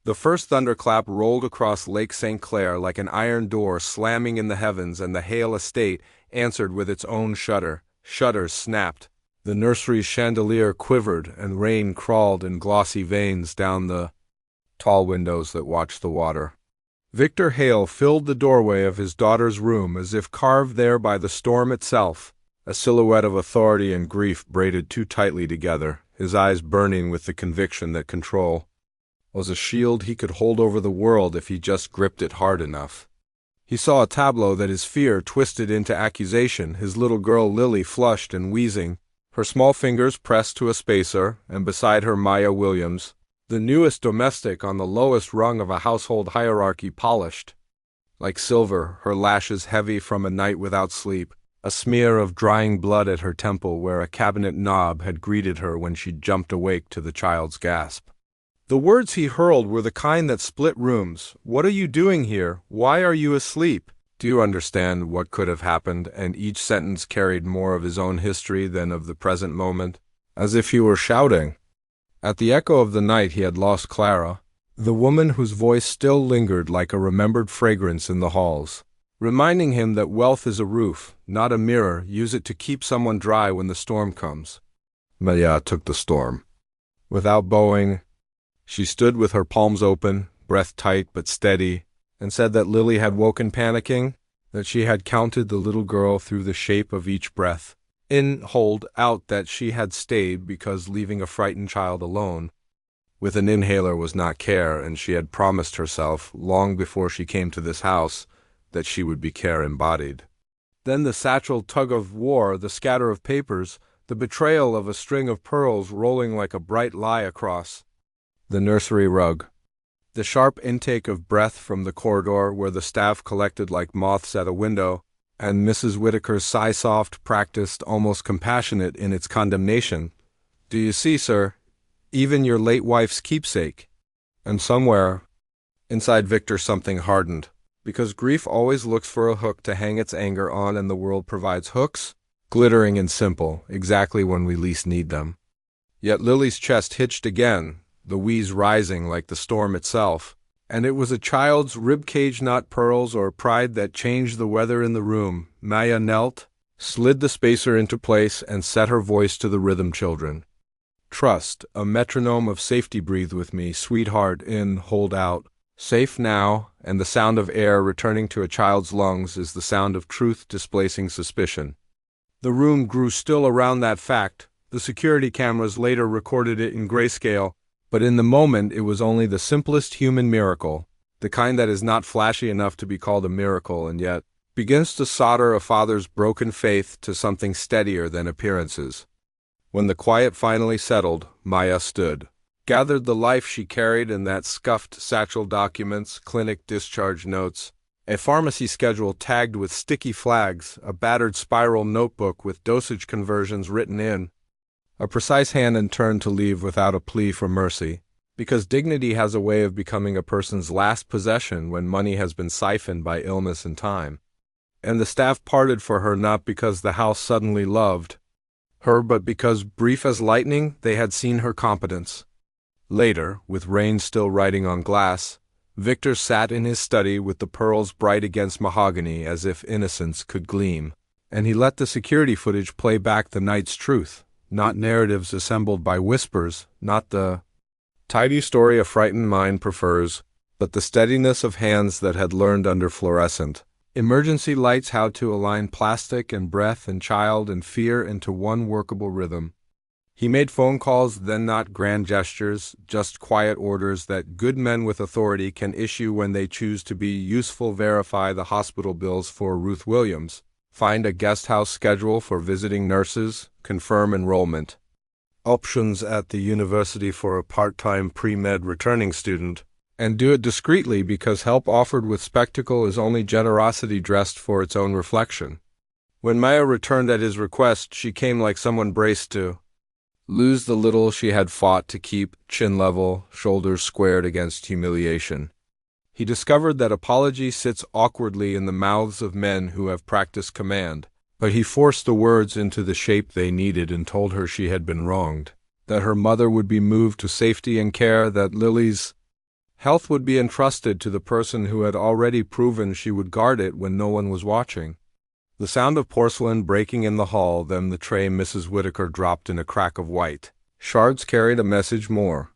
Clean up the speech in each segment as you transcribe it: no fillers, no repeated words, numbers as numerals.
The first thunderclap rolled across Lake St. Clair like an iron door slamming in the heavens, and the Hale estate answered with its own shudder. Shutters snapped. The nursery's chandelier quivered, and rain crawled in glossy veins down the tall windows that watched the water. Victor Hale filled the doorway of his daughter's room as if carved there by the storm itself, a silhouette of authority and grief braided too tightly together, his eyes burning with the conviction that control was a shield he could hold over the world if he just gripped it hard enough. He saw a tableau that his fear twisted into accusation, his little girl Lily flushed and wheezing, her small fingers pressed to a spacer, and beside her Maya Williams, the newest domestic on the lowest rung of a household hierarchy, polished like silver, her lashes heavy from a night without sleep, a smear of drying blood at her temple where a cabinet knob had greeted her when she jumped awake to the child's gasp. The words he hurled were the kind that split rooms. What are you doing here? Why are you asleep? Do you understand what could have happened? And each sentence carried more of his own history than of the present moment, as if he were shouting. At the echo of the night he had lost Clara, the woman whose voice still lingered like a remembered fragrance in the halls, reminding him that wealth is a roof, not a mirror. Use it to keep someone dry when the storm comes. Maya took the storm. Without bowing, she stood with her palms open, breath tight but steady, and said that Lily had woken panicking, that she had counted the little girl through the shape of each breath. In, hold, out, that she had stayed because leaving a frightened child alone with an inhaler was not care, and she had promised herself, long before she came to this house, that she would be care embodied. Then the satchel tug-of-war, the scatter of papers, the betrayal of a string of pearls rolling like a bright lie across the nursery rug, the sharp intake of breath from the corridor where the staff collected like moths at a window, and Mrs. Whitaker's sigh-soft, practiced, almost compassionate in its condemnation. Do you see, sir? Even your late wife's keepsake. And somewhere inside Victor something hardened, because grief always looks for a hook to hang its anger on, and the world provides hooks, glittering and simple, exactly when we least need them. Yet Lily's chest hitched again, the wheeze rising like the storm itself, and it was a child's rib-cage, not pearls or pride, that changed the weather in the room. Maya knelt, slid the spacer into place, and set her voice to the rhythm. Children, trust, a metronome of safety. Breathe with me, sweetheart. In, hold, out. Safe now, and the sound of air returning to a child's lungs is the sound of truth displacing suspicion. The room grew still around that fact. The security cameras later recorded it in grayscale, but in the moment it was only the simplest human miracle, the kind that is not flashy enough to be called a miracle and yet begins to solder a father's broken faith to something steadier than appearances. When the quiet finally settled, Maya stood, gathered the life she carried in that scuffed satchel: documents, clinic discharge notes, a pharmacy schedule tagged with sticky flags, a battered spiral notebook with dosage conversions written in, a precise hand, and turned to leave without a plea for mercy, because dignity has a way of becoming a person's last possession when money has been siphoned by illness and time. And the staff parted for her not because the house suddenly loved her, but because, brief as lightning, they had seen her competence. Later, with rain still writing on glass, Victor sat in his study with the pearls bright against mahogany as if innocence could gleam, and he let the security footage play back the night's truth. Not narratives assembled by whispers, not the tidy story a frightened mind prefers, but the steadiness of hands that had learned under fluorescent emergency lights how to align plastic and breath and child and fear into one workable rhythm. He made phone calls then, not grand gestures, just quiet orders that good men with authority can issue when they choose to be useful. Verify the hospital bills for Ruth Williams. Find a guest house schedule for visiting nurses, confirm enrollment options at the university for a part-time pre-med returning student, and do it discreetly because help offered with spectacle is only generosity dressed for its own reflection. When Maya returned at his request, she came like someone braced to lose the little she had fought to keep, chin level, shoulders squared against humiliation. He discovered that apology sits awkwardly in the mouths of men who have practiced command, but he forced the words into the shape they needed and told her she had been wronged, that her mother would be moved to safety and care, that Lily's Health would be entrusted to the person who had already proven she would guard it when no one was watching. The sound of porcelain breaking in the hall, then the tray Mrs. Whitaker dropped in a crack of white shards carried a message more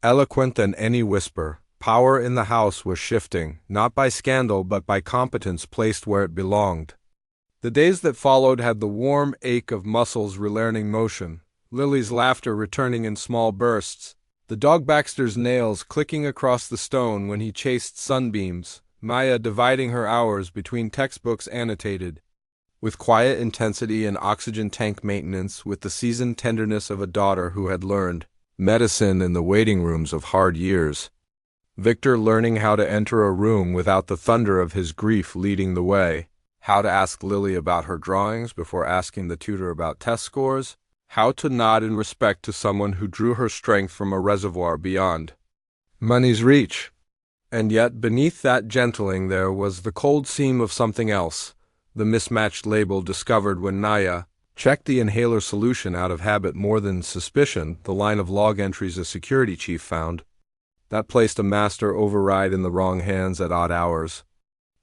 eloquent than any whisper. Power in the house was shifting, not by scandal but by competence placed where it belonged. The days that followed had the warm ache of muscles relearning motion, Lily's laughter returning in small bursts, the dog Baxter's nails clicking across the stone when he chased sunbeams, Maya dividing her hours between textbooks annotated, with quiet intensity and oxygen tank maintenance, with the seasoned tenderness of a daughter who had learned medicine in the waiting rooms of hard years. Victor learning how to enter a room without the thunder of his grief leading the way, how to ask Lily about her drawings before asking the tutor about test scores, how to nod in respect to someone who drew her strength from a reservoir beyond money's reach. And yet beneath that gentling there was the cold seam of something else, the mismatched label discovered when Naya checked the inhaler solution out of habit more than suspicion, the line of log entries a security chief found. That placed a master override in the wrong hands at odd hours.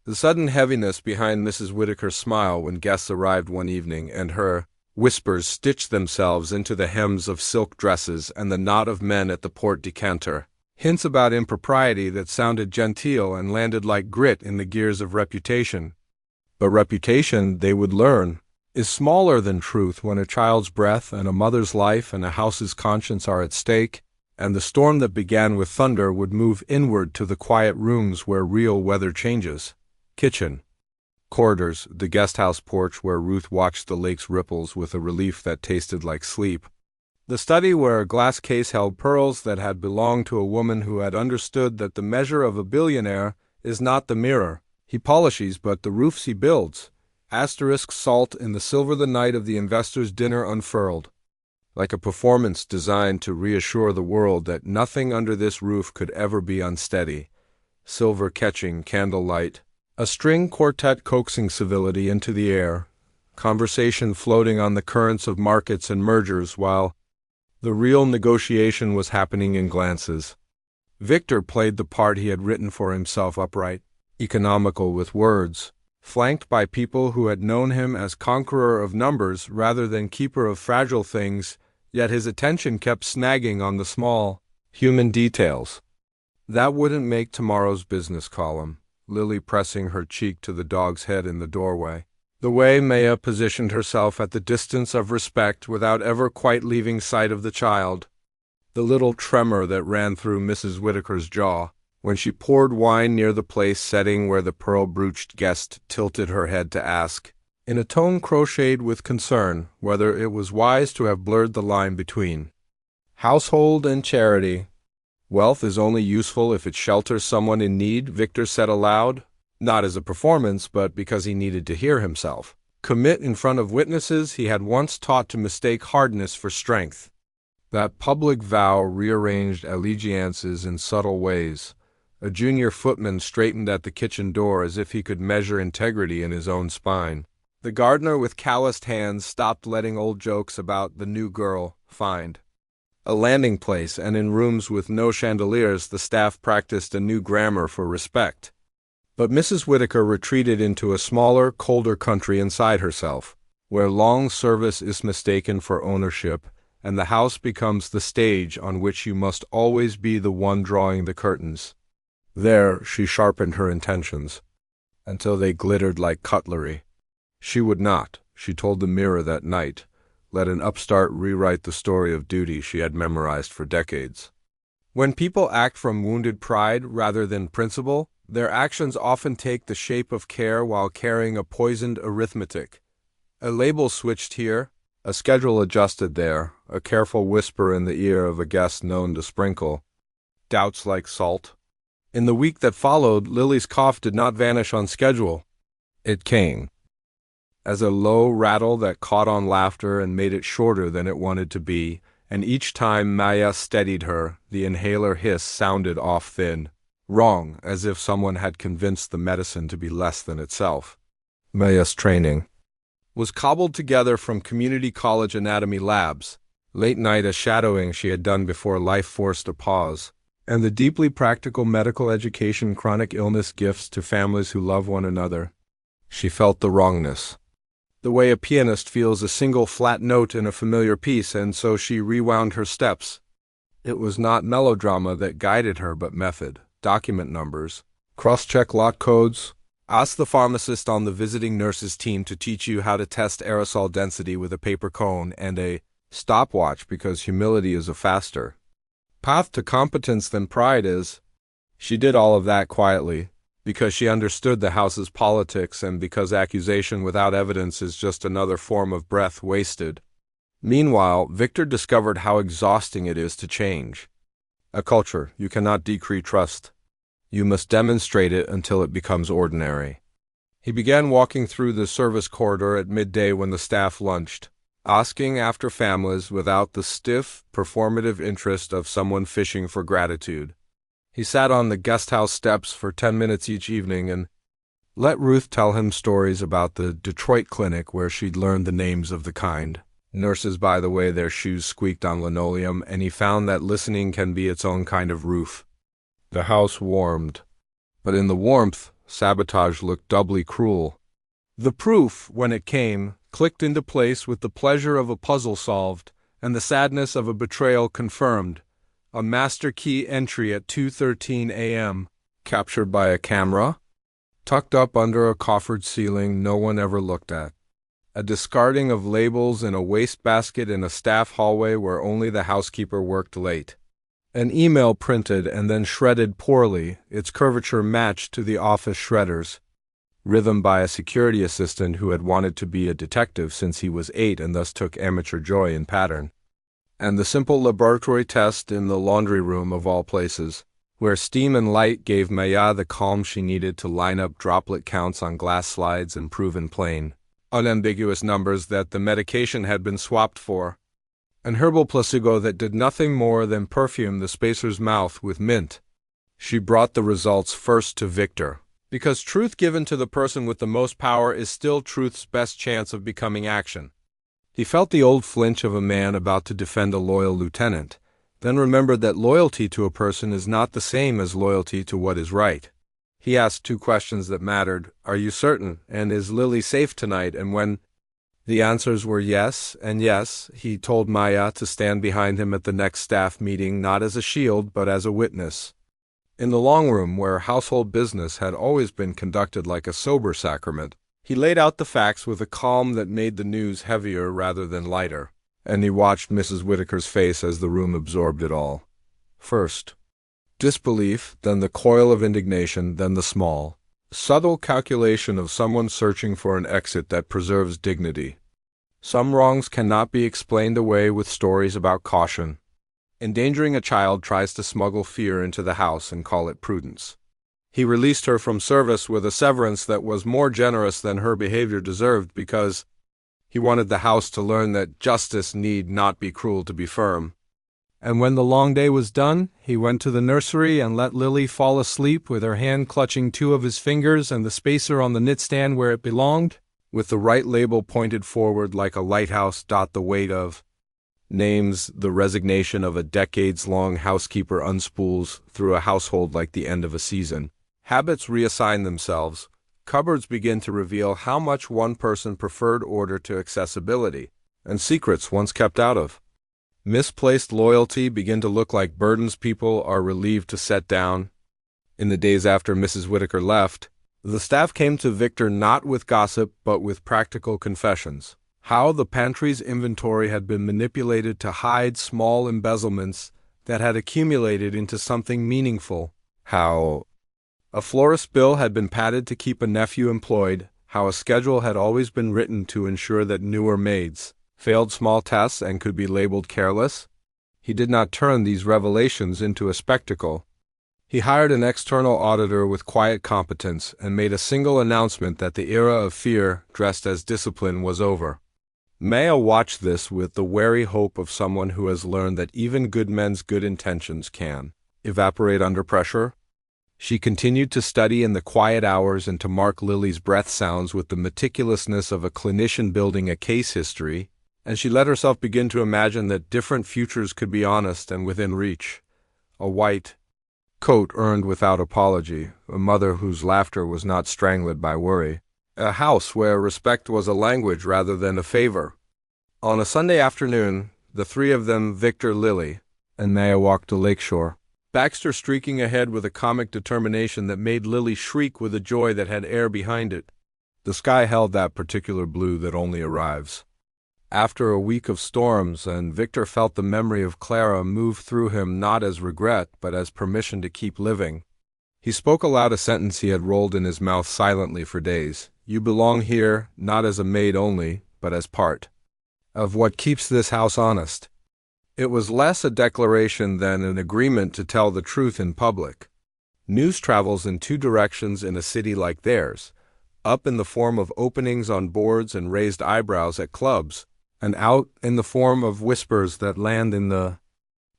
The sudden heaviness behind Mrs. Whitaker's smile when guests arrived one evening, and her whispers stitched themselves into the hems of silk dresses and the knot of men at the port decanter. Hints about impropriety that sounded genteel and landed like grit in the gears of reputation. But reputation, they would learn, is smaller than truth when a child's breath and a mother's life and a house's conscience are at stake, and the storm that began with thunder would move inward to the quiet rooms where real weather changes. Kitchen. Corridors, the guesthouse porch where Ruth watched the lake's ripples with a relief that tasted like sleep. The study where a glass case held pearls that had belonged to a woman who had understood that the measure of a billionaire is not the mirror he polishes but the roofs he builds. Asterisk salt in the silver the night of the investor's dinner unfurled, like a performance designed to reassure the world that nothing under this roof could ever be unsteady. Silver catching candlelight, a string quartet coaxing civility into the air, conversation floating on the currents of markets and mergers while the real negotiation was happening in glances. Victor played the part he had written for himself, upright, economical with words, flanked by people who had known him as conqueror of numbers rather than keeper of fragile things, yet his attention kept snagging on the small, human details. That wouldn't make tomorrow's business column, Lily pressing her cheek to the dog's head in the doorway. The way Maya positioned herself at the distance of respect without ever quite leaving sight of the child. The little tremor that ran through Mrs. Whitaker's jaw when she poured wine near the place setting where the pearl-brooched guest tilted her head to ask, in a tone crocheted with concern, whether it was wise to have blurred the line between household and charity. Wealth is only useful if it shelters someone in need, Victor said aloud, not as a performance, but because he needed to hear himself commit in front of witnesses he had once taught to mistake hardness for strength. That public vow rearranged allegiances in subtle ways. A junior footman straightened at the kitchen door as if he could measure integrity in his own spine. The gardener with calloused hands stopped letting old jokes about the new girl find a landing place, and in rooms with no chandeliers the staff practiced a new grammar for respect. But Mrs. Whitaker retreated into a smaller, colder country inside herself, where long service is mistaken for ownership, and the house becomes the stage on which you must always be the one drawing the curtains. There she sharpened her intentions, until they glittered like cutlery. She would not, she told the mirror that night, let an upstart rewrite the story of duty she had memorized for decades. When people act from wounded pride rather than principle, their actions often take the shape of care while carrying a poisoned arithmetic. A label switched here, a schedule adjusted there, a careful whisper in the ear of a guest known to sprinkle doubts like salt. In the week that followed, Lily's cough did not vanish on schedule. It came as a low rattle that caught on laughter and made it shorter than it wanted to be, and each time Maya steadied her, the inhaler hiss sounded off thin, wrong, as if someone had convinced the medicine to be less than itself. Maya's training was cobbled together from community college anatomy labs, late night a shadowing she had done before life forced a pause, and the deeply practical medical education chronic illness gifts to families who love one another. She felt the wrongness. The way a pianist feels a single flat note in a familiar piece, and so she rewound her steps. It was not melodrama that guided her, but method. Document numbers. Cross-check lot codes. Ask the pharmacist on the visiting nurses team to teach you how to test aerosol density with a paper cone and a stopwatch, because humility is a faster path to competence than pride is. She did all of that quietly, because she understood the house's politics and because accusation without evidence is just another form of breath wasted. Meanwhile, Victor discovered how exhausting it is to change a culture. You cannot decree trust. You must demonstrate it until it becomes ordinary. He began walking through the service corridor at midday when the staff lunched, asking after families without the stiff, performative interest of someone fishing for gratitude. He sat on the guest house steps for 10 minutes each evening and let Ruth tell him stories about the Detroit clinic where she'd learned the names of the kind nurses by the way their shoes squeaked on linoleum, and he found that listening can be its own kind of roof. The house warmed, but in the warmth, sabotage looked doubly cruel. The proof, when it came, clicked into place with the pleasure of a puzzle solved and the sadness of a betrayal confirmed. A master key entry at 2:13 a.m., captured by a camera, tucked up under a coffered ceiling no one ever looked at. A discarding of labels in a wastebasket in a staff hallway where only the housekeeper worked late. An email printed and then shredded poorly, its curvature matched to the office shredders. Rhythm by a security assistant who had wanted to be a detective since he was 8 and thus took amateur joy in pattern. And the simple laboratory test in the laundry room of all places, where steam and light gave Maya the calm she needed to line up droplet counts on glass slides and prove in plain, unambiguous numbers that the medication had been swapped for. An herbal placebo that did nothing more than perfume the spacer's mouth with mint. She brought the results first to Victor, because truth given to the person with the most power is still truth's best chance of becoming action. He felt the old flinch of a man about to defend a loyal lieutenant, then remembered that loyalty to a person is not the same as loyalty to what is right. He asked 2 questions that mattered. Are you certain? And is Lily safe tonight? And when the answers were yes and yes, he told Maya to stand behind him at the next staff meeting, not as a shield, but as a witness. In the long room, where household business had always been conducted like a sober sacrament, he laid out the facts with a calm that made the news heavier rather than lighter, and he watched Mrs. Whitaker's face as the room absorbed it all. First, disbelief, then the coil of indignation, then the small, subtle calculation of someone searching for an exit that preserves dignity. Some wrongs cannot be explained away with stories about caution. Endangering a child tries to smuggle fear into the house and call it prudence. He released her from service with a severance that was more generous than her behavior deserved, because he wanted the house to learn that justice need not be cruel to be firm. And when the long day was done, he went to the nursery and let Lily fall asleep with her hand clutching 2 of his fingers and the spacer on the knitstand where it belonged, with the right label pointed forward like a lighthouse. The weight of names, the resignation of a decades-long housekeeper unspools through a household like the end of a season. Habits reassign themselves. Cupboards begin to reveal how much one person preferred order to accessibility, and secrets once kept out of. Misplaced loyalty begin to look like burdens people are relieved to set down. In the days after Mrs. Whitaker left, the staff came to Victor not with gossip but with practical confessions. How the pantry's inventory had been manipulated to hide small embezzlements that had accumulated into something meaningful. How a florist's bill had been padded to keep a nephew employed. How a schedule had always been written to ensure that newer maids failed small tests and could be labeled careless. He did not turn these revelations into a spectacle. He hired an external auditor with quiet competence and made a single announcement that the era of fear, dressed as discipline, was over. Maya watched this with the wary hope of someone who has learned that even good men's good intentions can evaporate under pressure. She continued to study in the quiet hours and to mark Lily's breath sounds with the meticulousness of a clinician building a case history, and she let herself begin to imagine that different futures could be honest and within reach. A white, coat earned without apology, a mother whose laughter was not strangled by worry, a house where respect was a language rather than a favor. On a Sunday afternoon, the three of them, Victor, Lily, and Maya, walked to Lakeshore, Baxter streaking ahead with a comic determination that made Lily shriek with a joy that had air behind it. The sky held that particular blue that only arrives after a week of storms, and Victor felt the memory of Clara move through him not as regret but as permission to keep living. He spoke aloud a sentence he had rolled in his mouth silently for days. You belong here, not as a maid only, but as part of what keeps this house honest. It was less a declaration than an agreement to tell the truth in public. News travels in two directions in a city like theirs, up in the form of openings on boards and raised eyebrows at clubs, and out in the form of whispers that land in the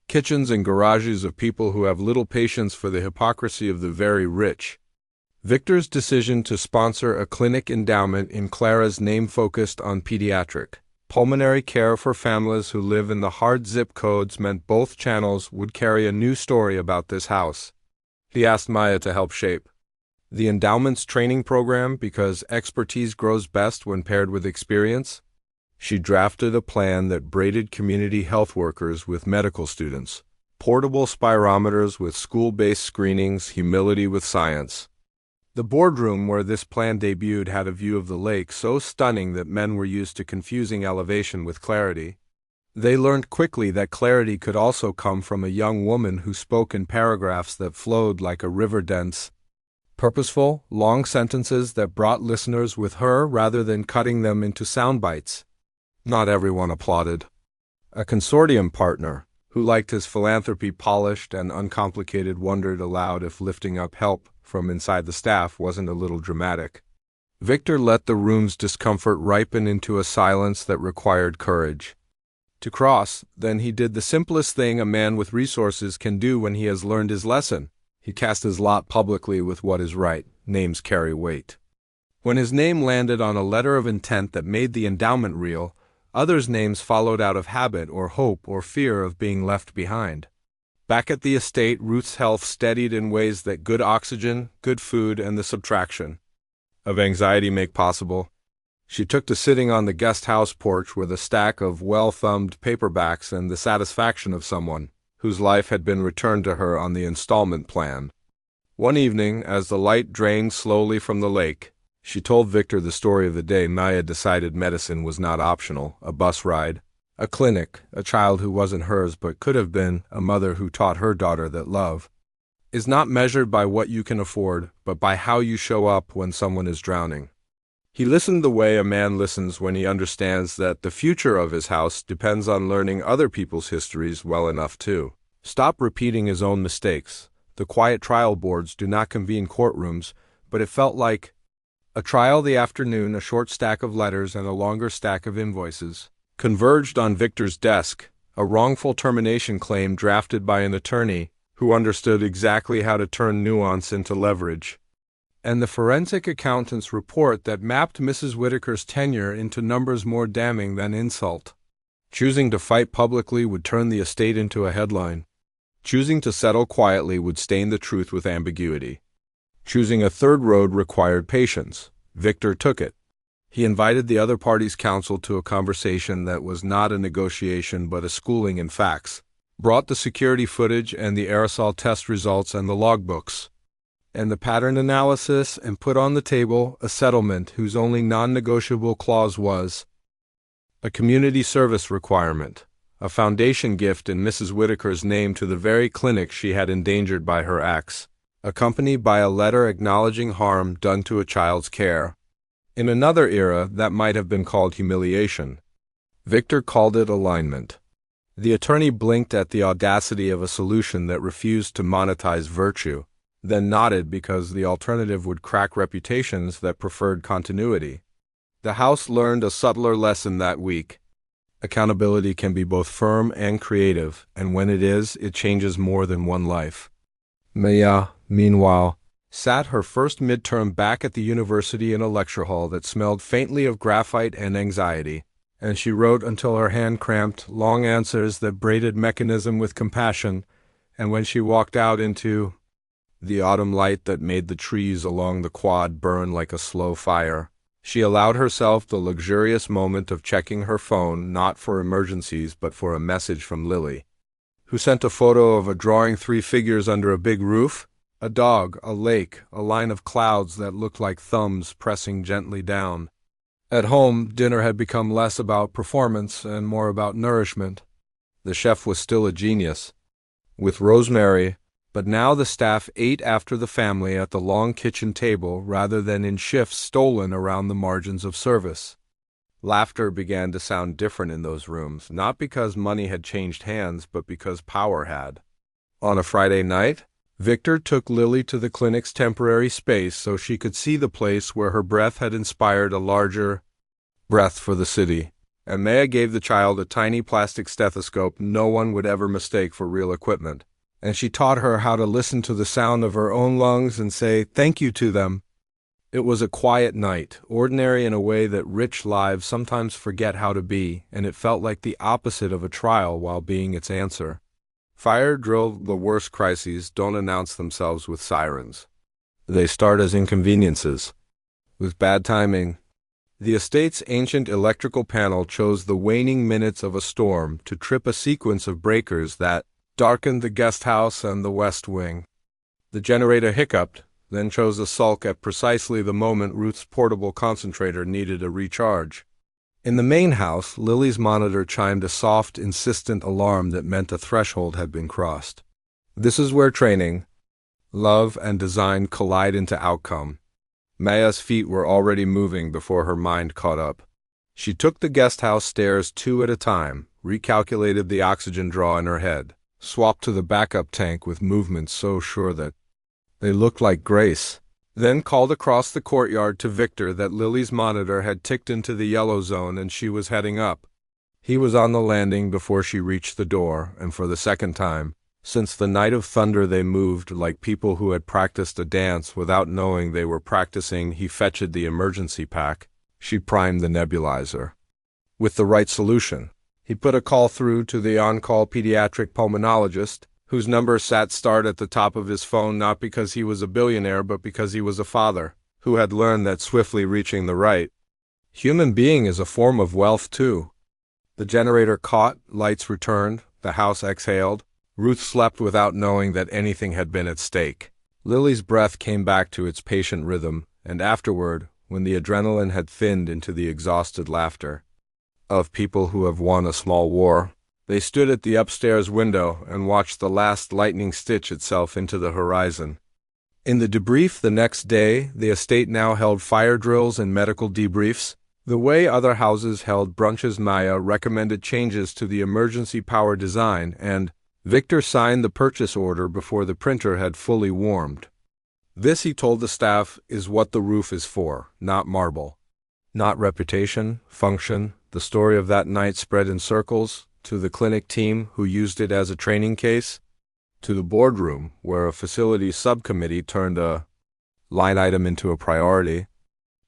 kitchens and garages of people who have little patience for the hypocrisy of the very rich. Victor's decision to sponsor a clinic endowment in Clara's name focused on pediatric pulmonary care for families who live in the hard zip codes meant both channels would carry a new story about this house. He asked Maya to help shape the endowment's training program because expertise grows best when paired with experience. She drafted a plan that braided community health workers with medical students, portable spirometers with school-based screenings, humility with science. The boardroom where this plan debuted had a view of the lake so stunning that men were used to confusing elevation with clarity. They learned quickly that clarity could also come from a young woman who spoke in paragraphs that flowed like a river, dense, purposeful, long sentences that brought listeners with her rather than cutting them into sound bites. Not everyone applauded. A consortium partner, who liked his philanthropy polished and uncomplicated, wondered aloud if lifting up help from inside the staff wasn't a little dramatic. Victor let the room's discomfort ripen into a silence that required courage to cross. Then he did the simplest thing a man with resources can do when he has learned his lesson. He cast his lot publicly with what is right. Names carry weight. When his name landed on a letter of intent that made the endowment real, others' names followed out of habit or hope or fear of being left behind. Back at the estate, Ruth's health steadied in ways that good oxygen, good food, and the subtraction of anxiety make possible. She took to sitting on the guest house porch with a stack of well-thumbed paperbacks and the satisfaction of someone whose life had been returned to her on the installment plan. One evening, as the light drained slowly from the lake, she told Victor the story of the day Maya decided medicine was not optional, a bus ride, a clinic, a child who wasn't hers but could have been, a mother who taught her daughter that love is not measured by what you can afford, but by how you show up when someone is drowning. He listened the way a man listens when he understands that the future of his house depends on learning other people's histories well enough to stop repeating his own mistakes. The quiet trial boards do not convene courtrooms, but it felt like a trial. The afternoon, a short stack of letters and a longer stack of invoices converged on Victor's desk, a wrongful termination claim drafted by an attorney who understood exactly how to turn nuance into leverage, and the forensic accountant's report that mapped Mrs. Whitaker's tenure into numbers more damning than insult. Choosing to fight publicly would turn the estate into a headline. Choosing to settle quietly would stain the truth with ambiguity. Choosing a third road required patience. Victor took it. He invited the other party's counsel to a conversation that was not a negotiation but a schooling in facts, brought the security footage and the aerosol test results and the logbooks, and the pattern analysis, and put on the table a settlement whose only non-negotiable clause was a community service requirement, a foundation gift in Mrs. Whitaker's name to the very clinic she had endangered by her acts, accompanied by a letter acknowledging harm done to a child's care. In another era, that might have been called humiliation. Victor called it alignment. The attorney blinked at the audacity of a solution that refused to monetize virtue, then nodded because the alternative would crack reputations that preferred continuity. The house learned a subtler lesson that week. Accountability can be both firm and creative, and when it is, it changes more than one life. Maya, meanwhile, sat her first midterm back at the university in a lecture hall that smelled faintly of graphite and anxiety, and she wrote until her hand cramped, long answers that braided mechanism with compassion, and when she walked out into the autumn light that made the trees along the quad burn like a slow fire. She allowed herself the luxurious moment of checking her phone, not for emergencies but for a message from Lily, who sent a photo of a drawing three figures under a big roof, a dog, a lake, a line of clouds that looked like thumbs pressing gently down. At home, dinner had become less about performance and more about nourishment. The chef was still a genius, with rosemary, but now the staff ate after the family at the long kitchen table rather than in shifts stolen around the margins of service. Laughter began to sound different in those rooms, not because money had changed hands, but because power had. On a Friday night, Victor took Lily to the clinic's temporary space so she could see the place where her breath had inspired a larger breath for the city. And Maya gave the child a tiny plastic stethoscope no one would ever mistake for real equipment. And she taught her how to listen to the sound of her own lungs and say thank you to them. It was a quiet night, ordinary in a way that rich lives sometimes forget how to be, and it felt like the opposite of a trial while being its answer. Fire drill, the worst crises, don't announce themselves with sirens. They start as inconveniences, with bad timing. The estate's ancient electrical panel chose the waning minutes of a storm to trip a sequence of breakers that darkened the guest house and the west wing. The generator hiccuped, then chose a sulk at precisely the moment Ruth's portable concentrator needed a recharge. In the main house, Lily's monitor chimed a soft, insistent alarm that meant a threshold had been crossed. This is where training, love, and design collide into outcome. Maya's feet were already moving before her mind caught up. She took the guest house stairs two at a time, recalculated the oxygen draw in her head, swapped to the backup tank with movements so sure that they looked like grace, then called across the courtyard to Victor that Lily's monitor had ticked into the yellow zone and she was heading up. He was on the landing before she reached the door, and for the second time, since the night of thunder, they moved like people who had practiced a dance without knowing they were practicing. He fetched the emergency pack. She primed the nebulizer. With the right solution, he put a call through to the on-call pediatric pulmonologist, whose number sat starred at the top of his phone not because he was a billionaire but because he was a father, who had learned that swiftly reaching the right human being is a form of wealth too. The generator caught, lights returned, the house exhaled. Ruth slept without knowing that anything had been at stake. Lily's breath came back to its patient rhythm, and afterward, when the adrenaline had thinned into the exhausted laughter of people who have won a small war, they stood at the upstairs window and watched the last lightning stitch itself into the horizon. In the debrief the next day, the estate now held fire drills and medical debriefs. The way other houses held brunches, Maya recommended changes to the emergency power design, and Victor signed the purchase order before the printer had fully warmed. This, he told the staff, is what the roof is for, not marble. Not reputation, function. The story of that night spread in circles, to the clinic team who used it as a training case, to the boardroom where a facilities subcommittee turned a line item into a priority,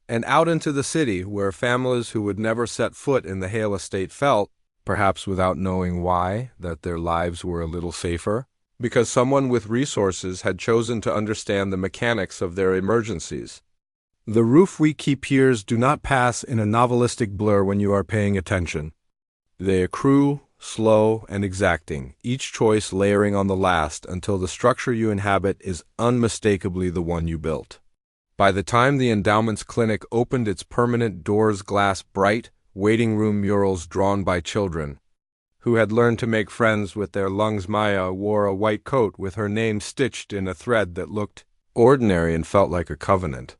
and out into the city where families who would never set foot in the Hale estate felt, perhaps without knowing why, that their lives were a little safer, because someone with resources had chosen to understand the mechanics of their emergencies. The roof we keep here's do not pass in a novelistic blur when you are paying attention. They accrue, slow, and exacting, each choice layering on the last until the structure you inhabit is unmistakably the one you built. By the time the endowment's clinic opened its permanent doors, glass bright, waiting room murals drawn by children who had learned to make friends with their lungs, Maya wore a white coat with her name stitched in a thread that looked ordinary and felt like a covenant.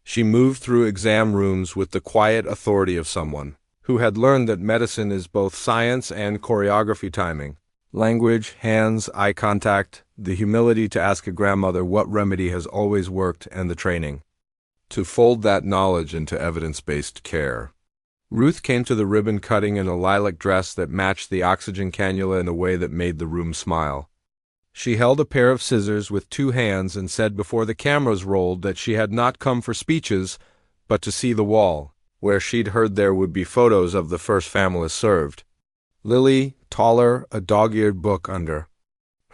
She moved through exam rooms with the quiet authority of someone who had learned that medicine is both science and choreography, timing, language, hands, eye contact, the humility to ask a grandmother what remedy has always worked, and the training to fold that knowledge into evidence-based care. Ruth came to the ribbon cutting in a lilac dress that matched the oxygen cannula in a way that made the room smile. She held a pair of scissors with two hands and said before the cameras rolled that she had not come for speeches, but to see the wall, where she'd heard there would be photos of the first families served. Lily, taller, a dog-eared book under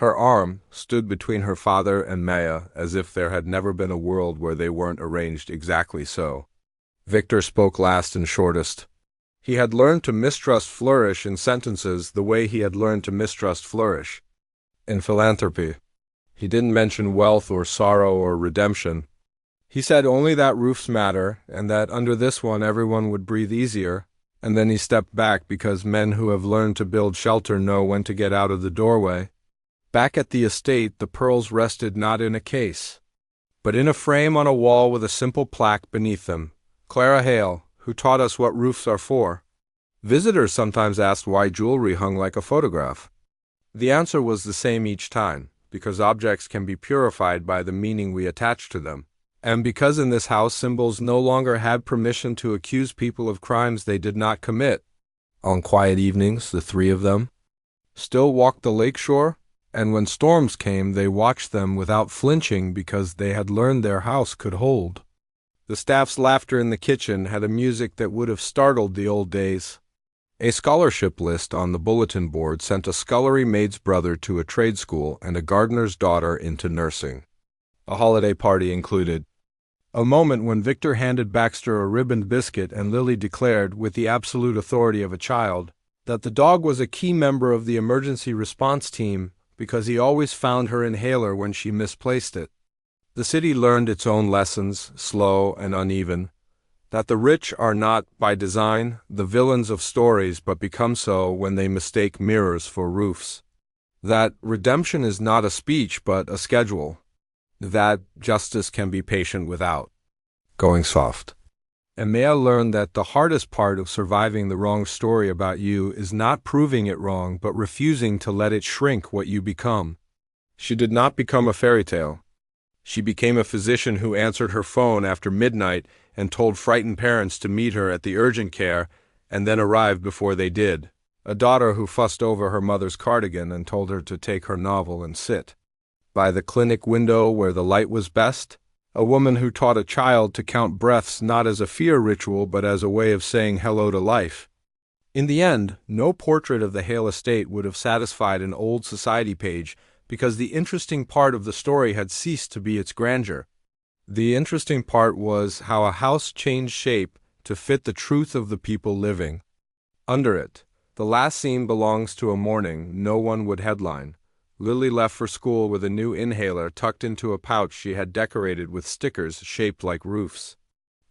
Her arm stood between her father and Maya as if there had never been a world where they weren't arranged exactly so. Victor spoke last and shortest. He had learned to mistrust flourish in sentences the way he had learned to mistrust flourish in philanthropy. He didn't mention wealth or sorrow or redemption. He said only that roofs matter and that under this one everyone would breathe easier, and then he stepped back because men who have learned to build shelter know when to get out of the doorway. Back at the estate, the pearls rested not in a case, but in a frame on a wall with a simple plaque beneath them. Clara Hale, who taught us what roofs are for. Visitors sometimes asked why jewelry hung like a photograph. The answer was the same each time, because objects can be purified by the meaning we attach to them. And because in this house symbols no longer had permission to accuse people of crimes they did not commit. On quiet evenings, the three of them still walked the lakeshore, and when storms came they watched them without flinching because they had learned their house could hold. The staff's laughter in the kitchen had a music that would have startled the old days. A scholarship list on the bulletin board sent a scullery maid's brother to a trade school and a gardener's daughter into nursing. A holiday party included. A moment when Victor handed Baxter a ribboned biscuit and Lily declared, with the absolute authority of a child, that the dog was a key member of the emergency response team because he always found her inhaler when she misplaced it. The city learned its own lessons, slow and uneven, that the rich are not, by design, the villains of stories but become so when they mistake mirrors for roofs. That redemption is not a speech but a schedule. That justice can be patient without going soft. And Maya learned that the hardest part of surviving the wrong story about you is not proving it wrong but refusing to let it shrink what you become. She did not become a fairy tale. She became a physician who answered her phone after midnight and told frightened parents to meet her at the urgent care and then arrived before they did. A daughter who fussed over her mother's cardigan and told her to take her novel and sit by the clinic window where the light was best. A woman who taught a child to count breaths not as a fear ritual but as a way of saying hello to life. In the end, no portrait of the Hale estate would have satisfied an old society page because the interesting part of the story had ceased to be its grandeur. The interesting part was how a house changed shape to fit the truth of the people living under it. The last scene belongs to a morning no one would headline. Lily left for school with a new inhaler tucked into a pouch she had decorated with stickers shaped like roofs.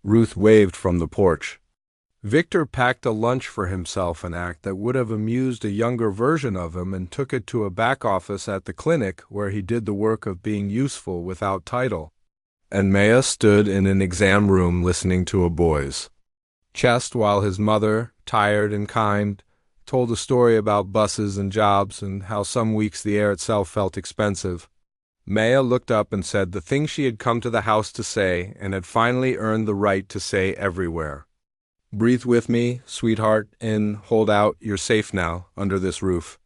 Ruth waved from the porch. Victor packed a lunch for himself, an act that would have amused a younger version of him, and took it to a back office at the clinic where he did the work of being useful without title. And Maya stood in an exam room listening to a boy's chest while his mother, tired and kind, told a story about buses and jobs and how some weeks the air itself felt expensive. Maya looked up and said the thing she had come to the house to say and had finally earned the right to say everywhere. Breathe with me, sweetheart, hold out, you're safe now, under this roof.